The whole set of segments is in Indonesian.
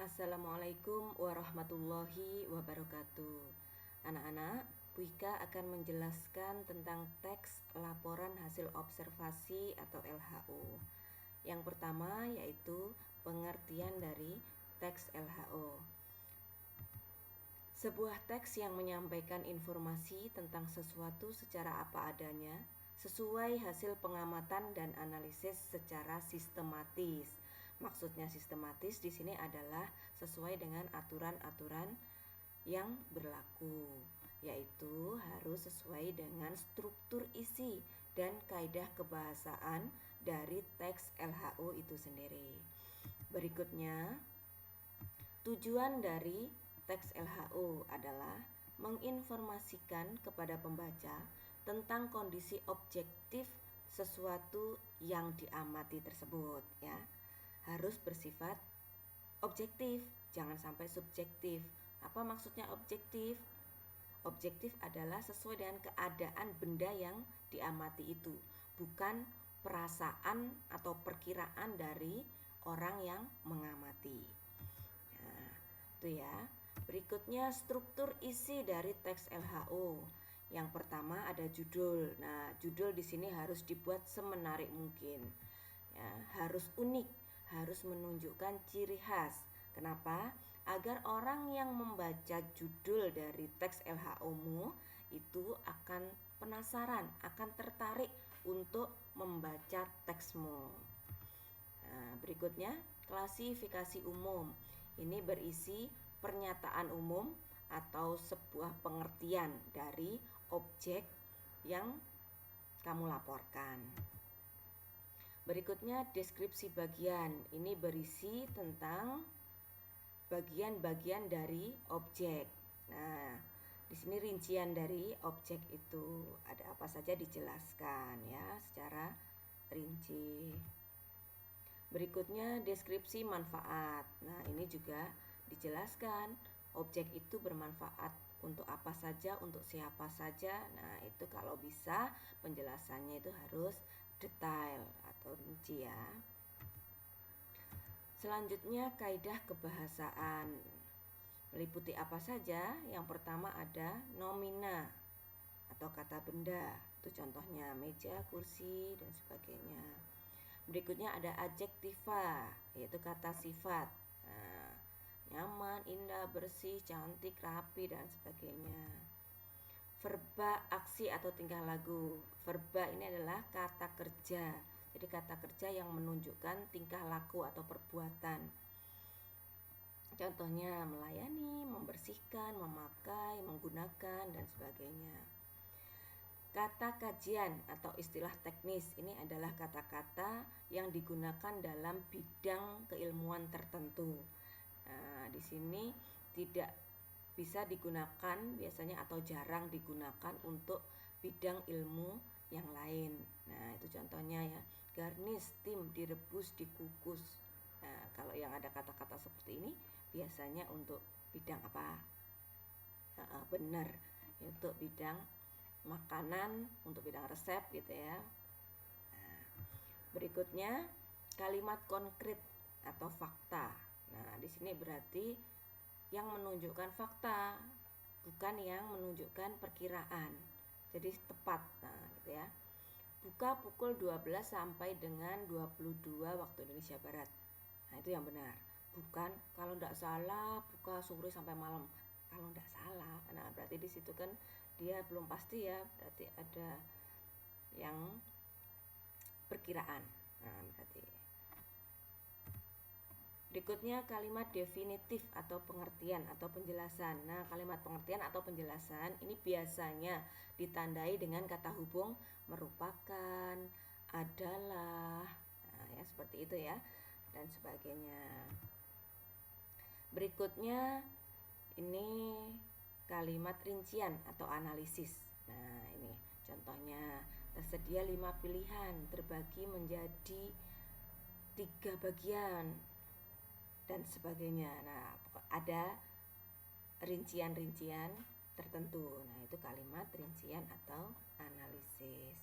Assalamualaikum warahmatullahi wabarakatuh. Anak-anak, Bu Ika akan menjelaskan tentang teks laporan hasil observasi atau LHO. Yang pertama yaitu pengertian dari teks LHO. Sebuah teks yang menyampaikan informasi tentang sesuatu secara apa adanya, sesuai hasil pengamatan dan analisis secara sistematis. Maksudnya sistematis di sini adalah sesuai dengan aturan-aturan yang berlaku, yaitu harus sesuai dengan struktur isi dan kaidah kebahasaan dari teks LHO itu sendiri. Berikutnya, tujuan dari teks LHO adalah menginformasikan kepada pembaca tentang kondisi objektif sesuatu yang diamati tersebut, ya. Harus bersifat objektif, jangan sampai subjektif. Apa maksudnya objektif? Objektif adalah sesuai dengan keadaan benda yang diamati itu, bukan perasaan atau perkiraan dari orang yang mengamati. Nah, itu ya. Berikutnya struktur isi dari teks LHO. Yang pertama ada judul. Nah, judul di sini harus dibuat semenarik mungkin. Ya, harus unik, harus menunjukkan ciri khas. Kenapa? Agar orang yang membaca judul dari teks LHO-mu itu akan penasaran, akan tertarik untuk membaca teksmu. Nah, berikutnya klasifikasi umum. Ini berisi pernyataan umum atau sebuah pengertian dari objek yang kamu laporkan. Berikutnya deskripsi bagian. Ini berisi tentang bagian-bagian dari objek. Nah, di sini rincian dari objek itu ada apa saja dijelaskan ya secara rinci. Berikutnya deskripsi manfaat. Nah, ini juga dijelaskan objek itu bermanfaat untuk apa saja, untuk siapa saja. Nah, itu kalau bisa penjelasannya itu harus detail atau rinci ya. Selanjutnya kaidah kebahasaan. Meliputi apa saja? Yang pertama ada nomina atau kata benda. Itu contohnya meja, kursi dan sebagainya. Berikutnya ada adjektiva, yaitu kata sifat. Nah, nyaman, indah, bersih, cantik, rapi dan sebagainya. Verba, aksi atau tingkah laku. Verba ini adalah kata kerja. Jadi kata kerja yang menunjukkan tingkah laku atau perbuatan. Contohnya melayani, membersihkan, memakai, menggunakan dan sebagainya. Kata kajian atau istilah teknis ini adalah kata-kata yang digunakan dalam bidang keilmuan tertentu. Nah, di sini tidak bisa digunakan biasanya atau jarang digunakan untuk bidang ilmu yang lain. Nah, itu contohnya ya. Garnis, tim, direbus, dikukus. Nah, kalau yang ada kata-kata seperti ini biasanya untuk bidang apa? Benar, untuk bidang makanan, untuk bidang resep gitu ya. Nah, berikutnya kalimat konkret atau fakta. Nah, di sini berarti yang menunjukkan fakta, bukan yang menunjukkan perkiraan. Jadi tepat. Nah, gitu ya. Buka pukul 12 sampai dengan 22 waktu Indonesia Barat. Nah, itu yang benar. Bukan kalau tidak salah buka sore sampai malam. Kalau tidak salah, nah berarti di situ kan dia belum pasti ya, berarti ada yang perkiraan. Nah, berarti berikutnya kalimat definitif atau pengertian atau penjelasan. Nah, kalimat pengertian atau penjelasan ini biasanya ditandai dengan kata hubung merupakan, adalah, nah, ya seperti itu ya, dan sebagainya. Berikutnya ini kalimat rincian atau analisis. Nah, ini contohnya tersedia 5 pilihan terbagi menjadi 3 bagian dan sebagainya. Nah, ada rincian-rincian tertentu. Nah, itu kalimat rincian atau analisis.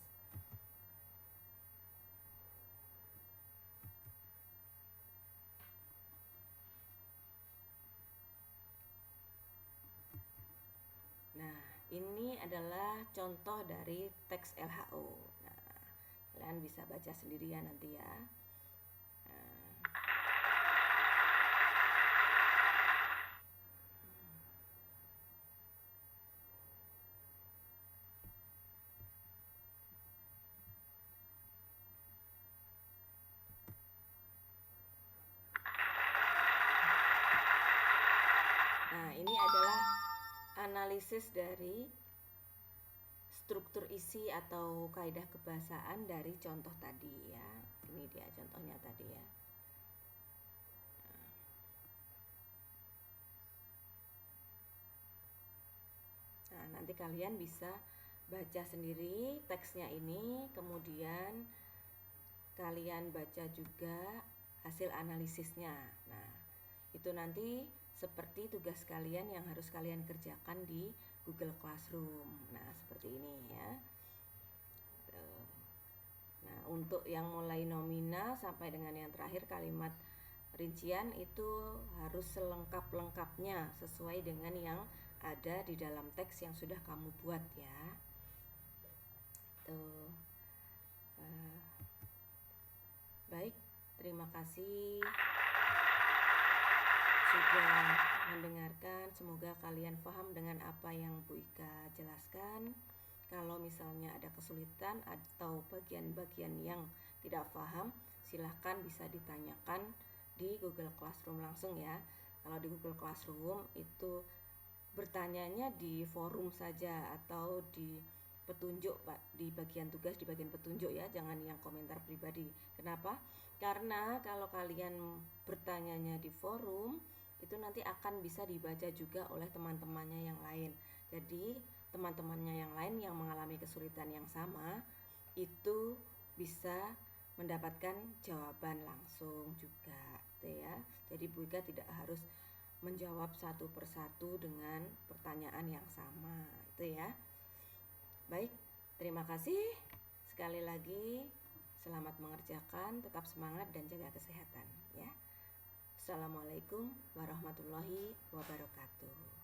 Ini adalah contoh dari teks LHO. Nah, kalian bisa baca sendirian nanti ya. Nah, ini adalah analisis dari struktur isi atau kaidah kebahasaan dari contoh tadi ya. Ini dia contohnya tadi ya. Nah, nanti kalian bisa baca sendiri teksnya ini, kemudian kalian baca juga hasil analisisnya. Nah, itu nanti seperti tugas kalian yang harus kalian kerjakan di Google Classroom. Nah, seperti ini ya. Nah, untuk yang mulai nominal sampai dengan yang terakhir kalimat rincian itu harus selengkap-lengkapnya sesuai dengan yang ada di dalam teks yang sudah kamu buat ya. Tuh. Baik, terima kasih sudah mendengarkan. Semoga kalian paham dengan apa yang Bu Ika jelaskan. Kalau misalnya ada kesulitan atau bagian-bagian yang tidak paham, silahkan bisa ditanyakan di Google Classroom langsung ya. Kalau di Google Classroom itu bertanyanya di forum saja atau di petunjuk Pak, di bagian tugas, di bagian petunjuk ya, jangan yang komentar pribadi. Kenapa? Karena kalau kalian bertanyanya di forum itu nanti akan bisa dibaca juga oleh teman-temannya yang lain. Jadi teman-temannya yang lain yang mengalami kesulitan yang sama itu bisa mendapatkan jawaban langsung juga gitu ya. Jadi Bu Ika tidak harus menjawab satu persatu dengan pertanyaan yang sama itu ya. Baik, terima kasih sekali lagi. Selamat mengerjakan, tetap semangat dan jaga kesehatan ya. Assalamualaikum warahmatullahi wabarakatuh.